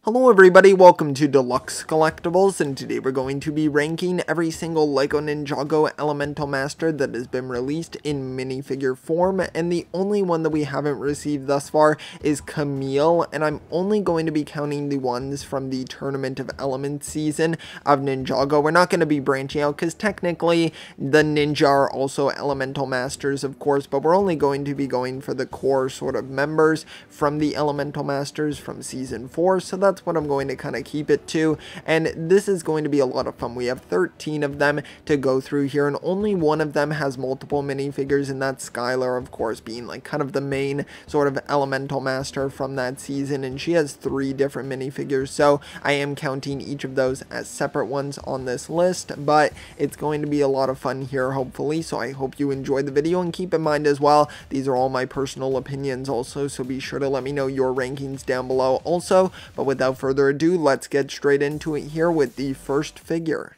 Hello everybody, welcome to Deluxe Collectibles, and today we're going to be ranking every single LEGO Ninjago Elemental Master that has been released in minifigure form, and the only one that we haven't received thus far is Camille, and I'm only going to be counting the ones from the Tournament of Elements season of Ninjago. We're not going to be branching out, because technically the ninja are also Elemental Masters, of course, but we're only going to be going for the core sort of members from the Elemental Masters from Season 4, so that's what I'm going to kind of keep it to, and this is going to be a lot of fun. We have 13 of them to go through here, and only one of them has multiple minifigures, and that's Skylar, of course, being like kind of the main sort of Elemental Master from that season, and she has 3 different minifigures, so I am counting each of those as separate ones on this list, but it's going to be a lot of fun here, hopefully, so I hope you enjoyed the video, and keep in mind as well, these are all my personal opinions also, so be sure to let me know your rankings down below also, but without further ado, let's get straight into it here with the first figure.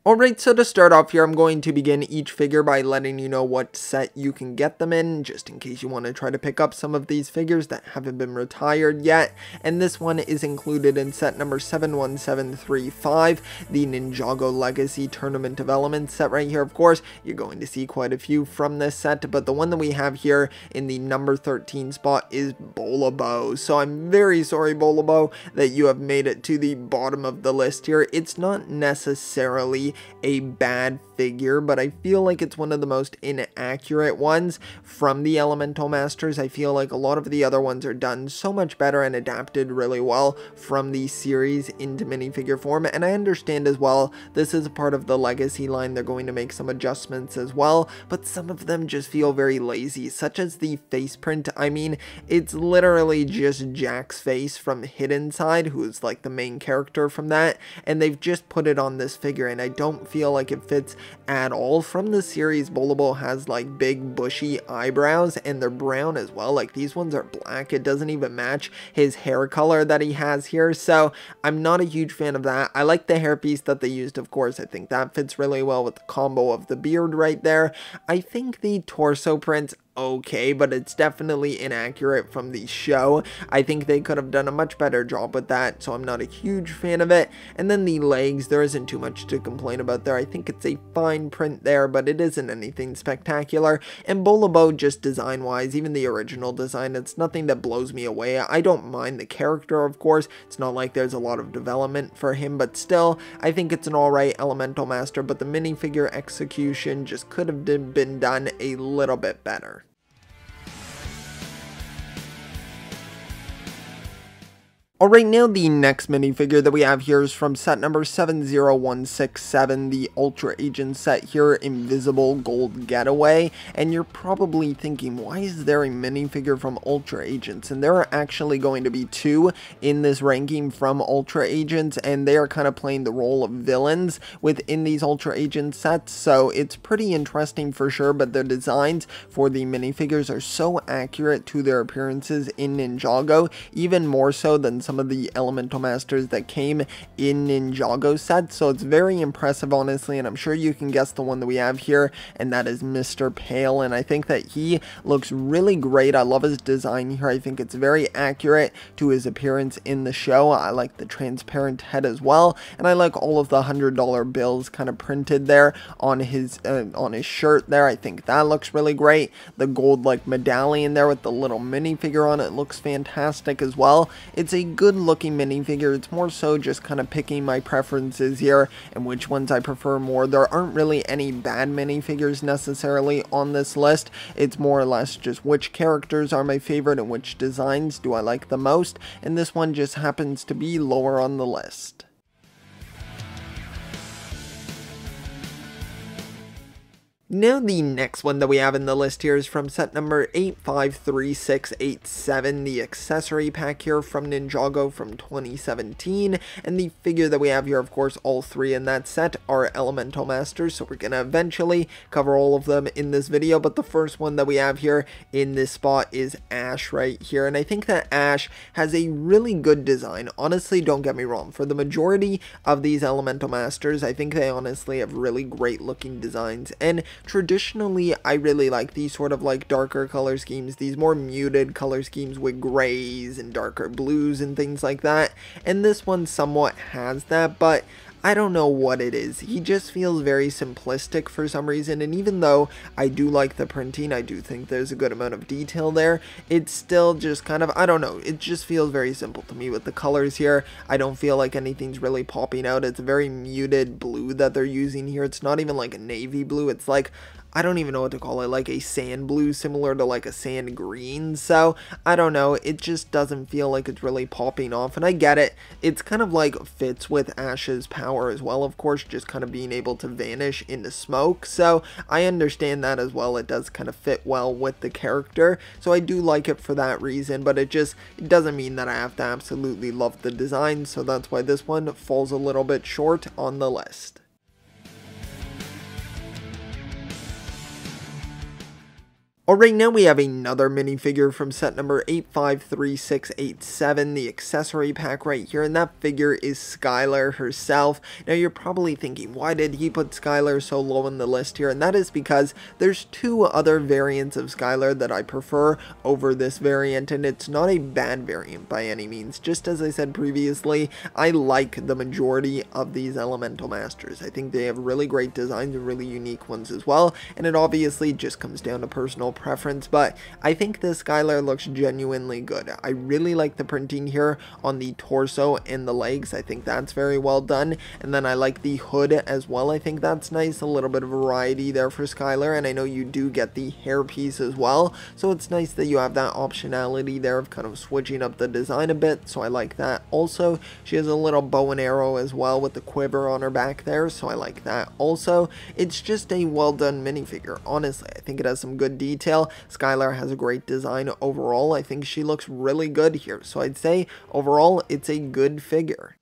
Alright, so to start off here, I'm going to begin each figure by letting you know what set you can get them in, just in case you want to try to pick up some of these figures that haven't been retired yet, and this one is included in set number 71735, the Ninjago Legacy Tournament of Elements set right here. Of course, you're going to see quite a few from this set, but the one that we have here in the number 13 spot is Bolobo, so I'm very sorry, Bolobo, that you have made it to the bottom of the list here. It's not necessarily a bad figure, but I feel like it's one of the most inaccurate ones from the Elemental Masters. I feel like a lot of the other ones are done so much better and adapted really well from the series into minifigure form, and I understand as well this is a part of the Legacy line. They're going to make some adjustments as well, but some of them just feel very lazy, such as the face print. I mean, it's literally just Jack's face from Hidden Side, who's like the main character from that, and they've just put it on this figure, and I don't feel like it fits at all. From the series, Bolobo has like big bushy eyebrows, and they're brown as well. Like, these ones are black. It doesn't even match his hair color that he has here, so I'm not a huge fan of that. I like the hairpiece that they used, of course. I think that fits really well with the combo of the beard right there. I think the torso prints okay, but it's definitely inaccurate from the show. I think they could have done a much better job with that, so I'm not a huge fan of it. And then the legs, there isn't too much to complain about there. I think it's a fine print there, but it isn't anything spectacular. And Bolobo, just design-wise, even the original design, it's nothing that blows me away. I don't mind the character, of course. It's not like there's a lot of development for him, but still, I think it's an alright Elemental Master, but the minifigure execution just could have been done a little bit better. Alright, now the next minifigure that we have here is from set number 70167, the Ultra Agent set here, Invisible Gold Getaway, and you're probably thinking, why is there a minifigure from Ultra Agents? And there are actually going to be 2 in this ranking from Ultra Agents, and they are kind of playing the role of villains within these Ultra Agent sets, so it's pretty interesting for sure, but the designs for the minifigures are so accurate to their appearances in Ninjago, even more so than some of the Elemental Masters that came in Ninjago sets, so it's very impressive, honestly, and I'm sure you can guess the one that we have here, and that is Mr. Pale, and I think that he looks really great. I love his design here. I think it's very accurate to his appearance in the show. I like the transparent head as well, and I like all of the $100 bills kind of printed there on his shirt there. I think that looks really great. The gold like medallion there with the little minifigure on it looks fantastic as well. It's a good looking minifigure. It's more so just kind of picking my preferences here and which ones I prefer more. There aren't really any bad minifigures necessarily on this list. It's more or less just which characters are my favorite and which designs do I like the most, and this one just happens to be lower on the list. Now the next one that we have in the list here is from set number 853687, the accessory pack here from Ninjago from 2017, and the figure that we have here, of course, all 3 in that set are Elemental Masters, so we're going to eventually cover all of them in this video, but the first one that we have here in this spot is Ash right here, and I think that Ash has a really good design. Honestly, don't get me wrong, for the majority of these Elemental Masters, I think they honestly have really great looking designs, and traditionally I really like these sort of like darker color schemes, these more muted color schemes with grays and darker blues and things like that, and this one somewhat has that, but I don't know what it is. He just feels very simplistic for some reason, and even though I do like the printing, I do think there's a good amount of detail there, it's still just kind of, I don't know, it just feels very simple to me with the colors here. I don't feel like anything's really popping out. It's a very muted blue that they're using here. It's not even like a navy blue. It's like, I don't even know what to call it, like a sand blue similar to like a sand green. So I don't know, it just doesn't feel like it's really popping off, and I get it. It's kind of like fits with Ash's power as well, of course, just kind of being able to vanish into smoke. So I understand that as well. It does kind of fit well with the character, so I do like it for that reason, but it doesn't mean that I have to absolutely love the design, so that's why this one falls a little bit short on the list. Alright, now we have another minifigure from set number 853687, the accessory pack right here, and that figure is Skylar herself. Now you're probably thinking, why did he put Skylar so low on the list here? And that is because there's two other variants of Skylar that I prefer over this variant, and it's not a bad variant by any means. Just as I said previously, I like the majority of these Elemental Masters. I think they have really great designs and really unique ones as well, and it obviously just comes down to personal preference, but I think this Skylar looks genuinely good. I really like the printing here on the torso and the legs. I think that's very well done, and then I like the hood as well. I think that's nice, a little bit of variety there for Skylar, and I know you do get the hairpiece as well, so it's nice that you have that optionality there of kind of switching up the design a bit, so I like that. Also, she has a little bow and arrow as well with the quiver on her back there, so I like that also. It's just a well done minifigure, honestly. I think it has some good detail. Skylar has a great design overall. I think she looks really good here, so I'd say overall it's a good figure.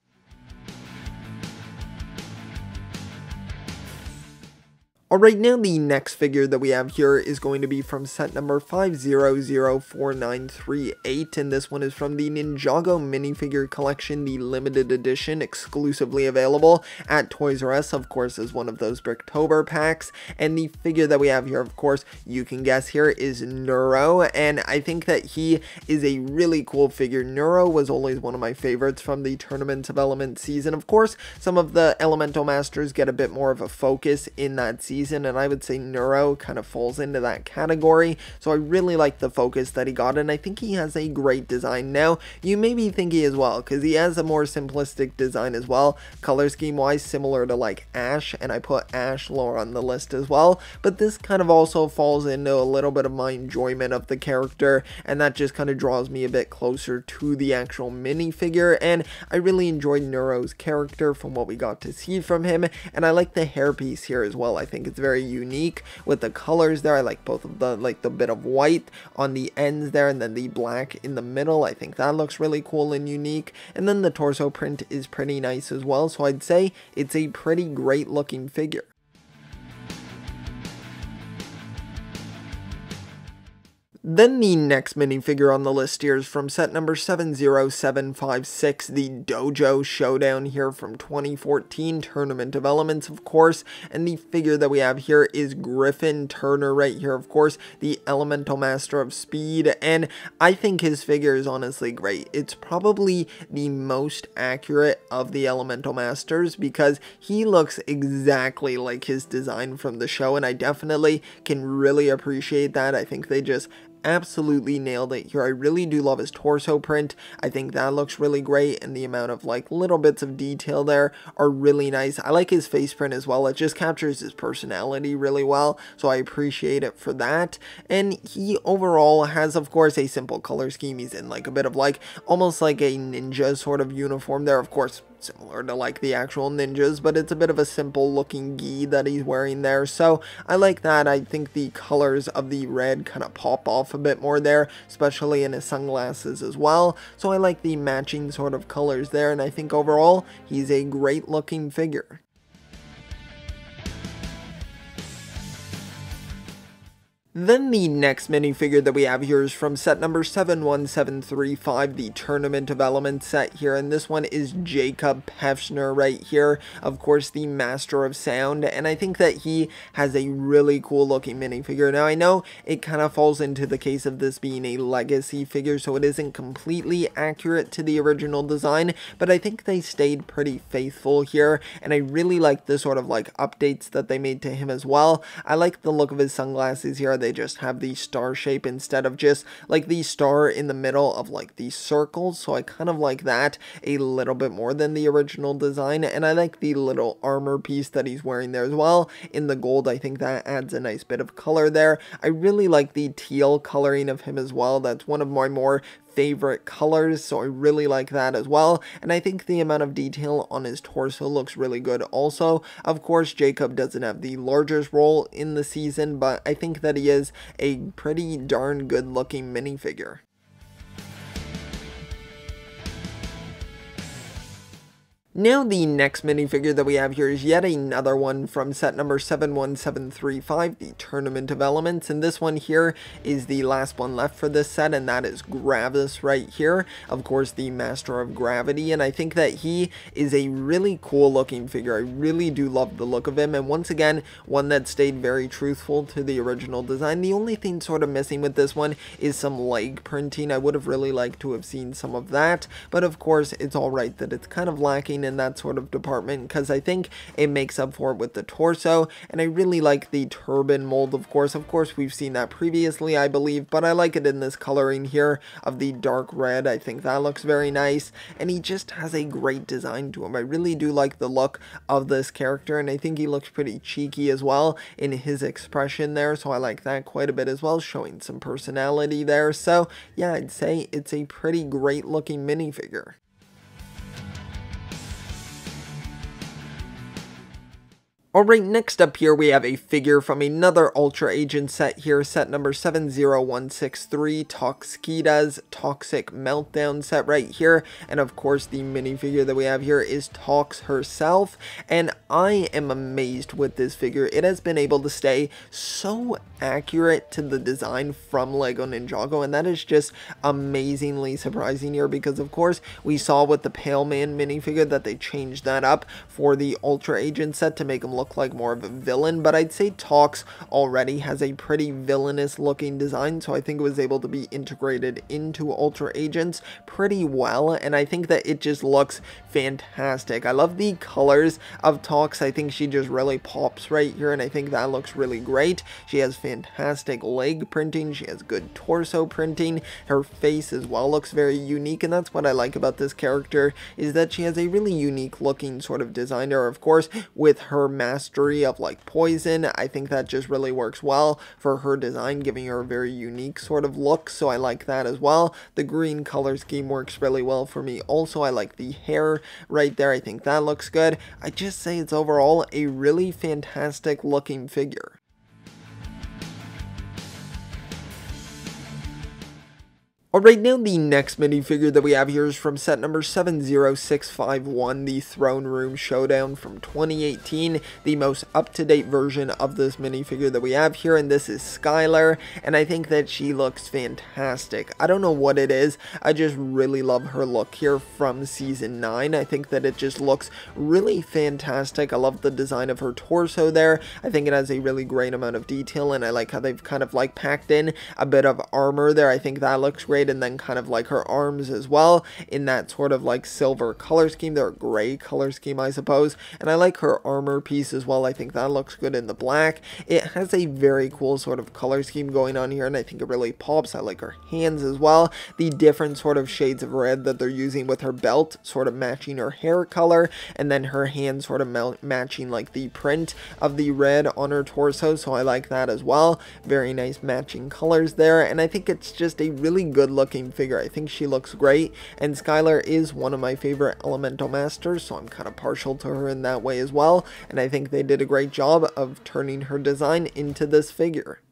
Alright, now the next figure that we have here is going to be from set number 5004938, and this one is from the Ninjago minifigure collection, the limited edition, exclusively available at Toys R Us, of course, as one of those Bricktober packs. And the figure that we have here, of course, you can guess here, is Neuro, and I think that he is a really cool figure. Neuro was always one of my favorites from the Tournament of Elements season. Of course, some of the Elemental Masters get a bit more of a focus in that season, and I would say Neuro kind of falls into that category, so I really like the focus that he got, and I think he has a great design. Now, you may be thinking as well, because he has a more simplistic design as well, color scheme wise, similar to like Ash, and I put Ash lower on the list as well, but this kind of also falls into a little bit of my enjoyment of the character, and that just kind of draws me a bit closer to the actual minifigure, and I really enjoyed Neuro's character from what we got to see from him, and I like the hairpiece here as well. I think it's very unique with the colors there. I like both of the, like the bit of white on the ends there and then the black in the middle. I think that looks really cool and unique, and then the torso print is pretty nice as well, so I'd say it's a pretty great looking figure. Then the next minifigure on the list here is from set number 70756, the Dojo Showdown here from 2014, Tournament of Elements, of course, and the figure that we have here is Griffin Turner right here, of course, the Elemental Master of Speed, and I think his figure is honestly great. It's probably the most accurate of the Elemental Masters because he looks exactly like his design from the show, and I definitely can really appreciate that. I think they just absolutely nailed it here. I really do love his torso print. I think that looks really great, and the amount of like little bits of detail there are really nice. I like his face print as well. It just captures his personality really well, so I appreciate it for that. And he overall has, of course, a simple color scheme. He's in like a bit of like almost like a ninja sort of uniform there, of course, similar to like the actual ninjas, but it's a bit of a simple looking gi that he's wearing there, so I like that. I think the colors of the red kind of pop off a bit more there, especially in his sunglasses as well, so I like the matching sort of colors there, and I think overall he's a great looking figure. Then the next minifigure that we have here is from set number 71735, the Tournament of Elements set here, and this one is Jacob Pefschner right here, of course the Master of Sound, and I think that he has a really cool looking minifigure. Now I know it kind of falls into the case of this being a legacy figure, so it isn't completely accurate to the original design, but I think they stayed pretty faithful here, and I really like the sort of like updates that they made to him as well. I like the look of his sunglasses here. They just have the star shape instead of just like the star in the middle of like these circles, so I kind of like that a little bit more than the original design, and I like the little armor piece that he's wearing there as well in the gold. I think that adds a nice bit of color there. I really like the teal coloring of him as well. That's one of my more favorite colors, so I really like that as well, and I think the amount of detail on his torso looks really good also. Of course, Jacob doesn't have the largest role in the season, but I think that he is a pretty darn good looking minifigure. Now the next minifigure that we have here is yet another one from set number 71735, the Tournament of Elements, and this one here is the last one left for this set, and that is Gravis right here, of course the Master of Gravity, and I think that he is a really cool looking figure. I really do love the look of him, and once again, one that stayed very truthful to the original design. The only thing sort of missing with this one is some leg printing. I would have really liked to have seen some of that, but of course it's alright that it's kind of lacking in that sort of department, because I think it makes up for it with the torso, and I really like the turban mold. Of course we've seen that previously, I believe, but I like it in this coloring here of the dark red. I think that looks very nice, and he just has a great design to him. I really do like the look of this character, and I think he looks pretty cheeky as well in his expression there, so I like that quite a bit as well, showing some personality there. So yeah, I'd say it's a pretty great looking minifigure. Alright, next up here we have a figure from another Ultra Agent set here, set number 70163, Toxkita's Toxic Meltdown set right here, and of course the minifigure that we have here is Tox herself, and I am amazed with this figure. It has been able to stay so accurate to the design from LEGO Ninjago, and that is just amazingly surprising here, because of course we saw with the Pale Man minifigure that they changed that up for the Ultra Agent set to make him look like more of a villain, but I'd say Tox already has a pretty villainous looking design, so I think it was able to be integrated into Ultra Agents pretty well, and I think that it just looks fantastic. I love the colors of Tox. I think she just really pops right here, and I think that looks really great. She has fantastic leg printing, she has good torso printing, her face as well looks very unique, and that's what I like about this character, is that she has a really unique looking sort of designer. Of course, with her mastery of like poison, I think that just really works well for her design, giving her a very unique sort of look, so I like that as well. The green color scheme works really well for me also. I like the hair right there, I think that looks good. I just say it's overall a really fantastic looking figure. Alright, now the next minifigure that we have here is from set number 70651, the Throne Room Showdown from 2018, the most up-to-date version of this minifigure that we have here, and this is Skylar, and I think that she looks fantastic. I don't know what it is, I just really love her look here from season 9. I think that it just looks really fantastic. I love the design of her torso there. I think it has a really great amount of detail, and I like how they've kind of like packed in a bit of armor there. I think that looks great, and then kind of like her arms as well in that sort of like silver color scheme. They're a gray color scheme, I suppose, and I like her armor piece as well. I think that looks good in the black. It has a very cool sort of color scheme going on here, and I think it really pops. I like her hands as well, the different sort of shades of red that they're using with her belt sort of matching her hair color, and then her hands sort of matching like the print of the red on her torso, so I like that as well. Very nice matching colors there, and I think it's just a really good looking figure. I think she looks great, and Skylar is one of my favorite Elemental Masters, so I'm kind of partial to her in that way as well, and I think they did a great job of turning her design into this figure.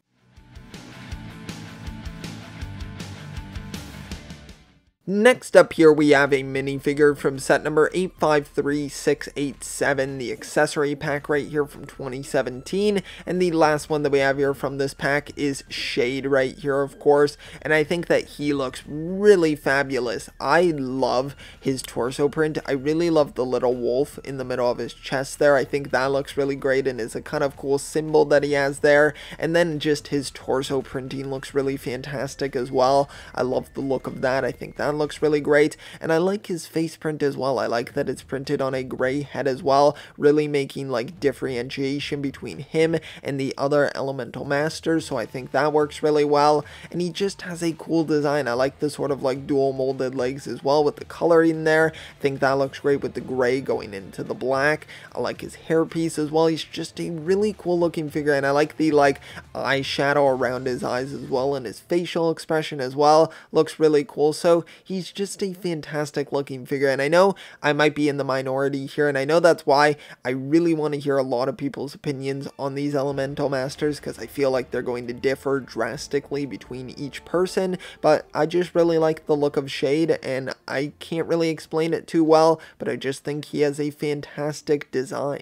Next up here we have a minifigure from set number 853687, the accessory pack right here from 2017, and the last one that we have here from this pack is Shade right here, of course, and I think that he looks really fabulous. I love his torso print. I really love the little wolf in the middle of his chest there. I think that looks really great and is a kind of cool symbol that he has there, and then just his torso printing looks really fantastic as well. I love the look of that. I think that looks really great, and I like his face print as well. I like that it's printed on a gray head as well, really making like differentiation between him and the other elemental masters, so I think that works really well. And he just has a cool design. I like the sort of like dual molded legs as well with the coloring there. I think that looks great with the gray going into the black. I like his hairpiece as well. He's just a really cool looking figure, and I like the like eyeshadow around his eyes as well, and his facial expression as well looks really cool. So he's just a fantastic looking figure, and I know I might be in the minority here, and I know that's why I really want to hear a lot of people's opinions on these elemental masters, because I feel like they're going to differ drastically between each person, but I just really like the look of Shade, and I can't really explain it too well, but I just think he has a fantastic design.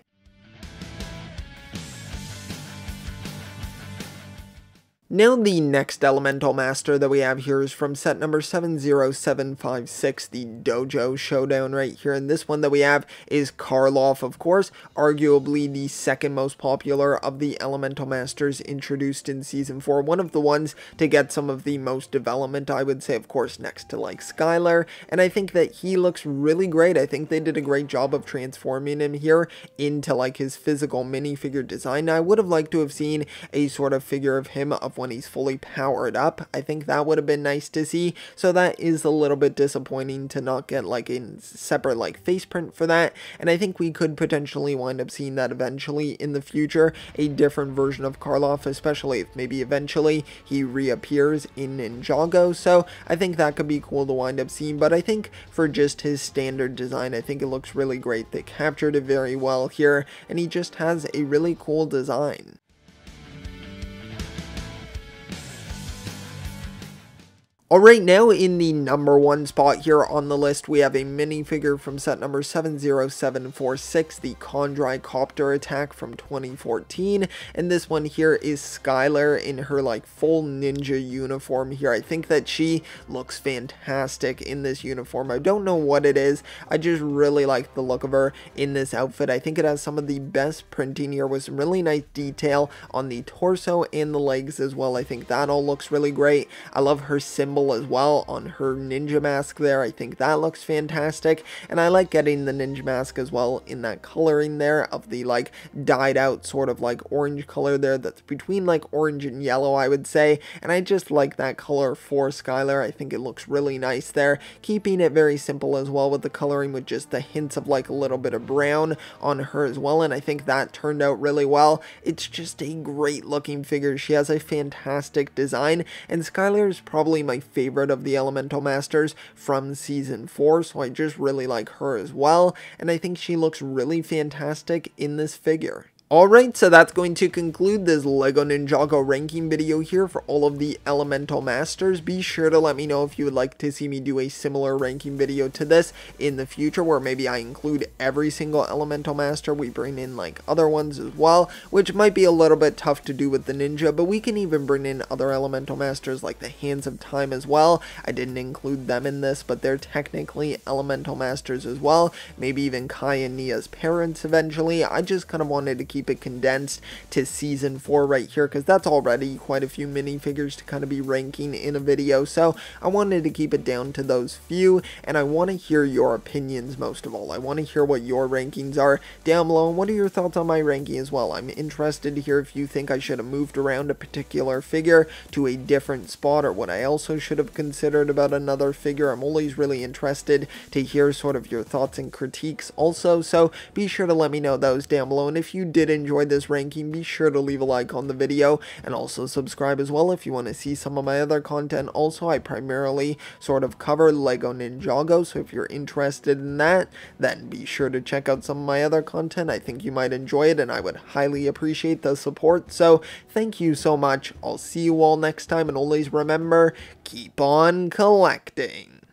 Now the next elemental master that we have here is from set number 70756, the Dojo Showdown right here, and this one that we have is Karloff, of course, arguably the second most popular of the elemental masters introduced in season 4, one of the ones to get some of the most development, I would say, of course, next to like Skylar, and I think that he looks really great. I think they did a great job of transforming him here into like his physical minifigure design. Now, I would have liked to have seen a sort of figure of him of when he's fully powered up. I think that would have been nice to see, so that is a little bit disappointing to not get like a separate like face print for that, and I think we could potentially wind up seeing that eventually in the future, a different version of Karloff, especially if maybe eventually he reappears in Ninjago. So I think that could be cool to wind up seeing, but I think for just his standard design, I think it looks really great. They captured it very well here, and he just has a really cool design. Alright, now in the number 1 spot here on the list, we have a minifigure from set number 70746, the Kandrai Copter Attack from 2014, and this one here is Skylar in her like full ninja uniform here. I think that she looks fantastic in this uniform. I don't know what it is, I just really like the look of her in this outfit. I think it has some of the best printing here with some really nice detail on the torso and the legs as well. I think that all looks really great. I love her symbol as well on her ninja mask there. I think that looks fantastic, and I like getting the ninja mask as well in that coloring there of the like dyed out sort of like orange color there that's between like orange and yellow, I would say, and I just like that color for Skylar. I think it looks really nice there, keeping it very simple as well with the coloring with just the hints of like a little bit of brown on her as well, and I think that turned out really well. It's just a great looking figure. She has a fantastic design, and Skylar is probably my favorite of the elemental masters from season 4, so I just really like her as well, and I think she looks really fantastic in this figure. Alright, so that's going to conclude this LEGO Ninjago ranking video here for all of the elemental masters. Be sure to let me know if you would like to see me do a similar ranking video to this in the future, where maybe I include every single elemental master. We bring in like other ones as well, which might be a little bit tough to do with the ninja, but we can even bring in other elemental masters like the Hands of Time as well. I didn't include them in this, but they're technically elemental masters as well. Maybe even Kai and Nia's parents eventually. I just kind of wanted to keep it condensed to season 4 right here, because that's already quite a few minifigures to kind of be ranking in a video, so I wanted to keep it down to those few, and I want to hear your opinions most of all. I want to hear what your rankings are down below, and what are your thoughts on my ranking as well. I'm interested to hear if you think I should have moved around a particular figure to a different spot, or what I also should have considered about another figure. I'm always really interested to hear sort of your thoughts and critiques also, so be sure to let me know those down below, and if you did enjoy this ranking, be sure to leave a like on the video, and also subscribe as well if you want to see some of my other content. Also, I primarily sort of cover LEGO Ninjago, so if you're interested in that, then be sure to check out some of my other content. I think you might enjoy it, and I would highly appreciate the support, so thank you so much. I'll see you all next time, and always remember, keep on collecting.